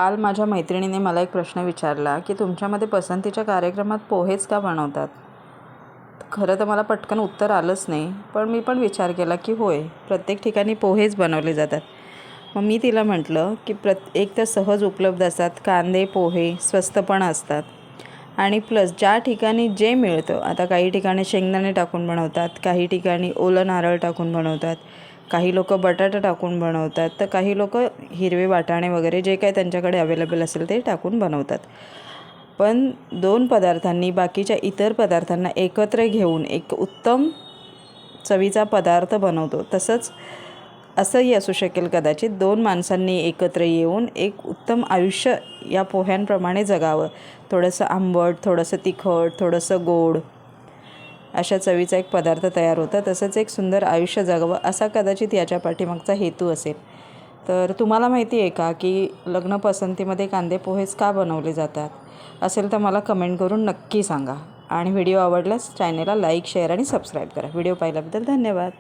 काल माझ्या मैत्रिणीने मला एक प्रश्न विचारला की तुमच्यामध्ये पसंतीच्या कार्यक्रमात पोहेच का बनवतात. खरं तर मला पटकन उत्तर आलंच नाही, पण मी पण विचार केला की होय, प्रत्येक ठिकाणी पोहेच बनवले जातात. मग मी तिला म्हटलं की एक तर सहज उपलब्ध असतात, कांदे पोहे स्वस्त पण असतात आणि प्लस ज्या ठिकाणी जे मिळतं, आता काही ठिकाणी शेंगदाणे टाकून बनवतात, काही ठिकाणी ओलं नारळ टाकून बनवतात, काही लोक बटाटा टाकून बनवतात, तर काही लोक हिरवे वाटाणे वगैरे जे काही त्यांच्याकडे अवेलेबल असेल ते टाकून बनवतात. पण दोन पदार्थांनी बाकीच्या इतर पदार्थांना एकत्र घेऊन एक उत्तम चवीचा पदार्थ बनवतो. तसंच असंही असू शकेल, कदाचित दोन माणसांनी एकत्र येऊन एक उत्तम आयुष्य या पोह्यांप्रमाणे जगावं. थोडंसं आंबट, थोडंसं तिखट, थोडंसं गोड अशा चवीचा एक पदार्थ तयार होतं. तसंच एक सुंदर आयुष्य जगावं असा कदाचित याच्या पाठीमागचा हेतू असेल. तर तुम्हाला माहिती आहे का की लग्न पसंतीमध्ये कांदे पोहेच का बनवले जातात? असेल तर मला कमेंट करून नक्की सांगा आणि व्हिडिओ आवडल्यास चॅनलला लाईक, शेअर आणि सबस्क्राईब करा. व्हिडिओ पाहिल्याबद्दल धन्यवाद.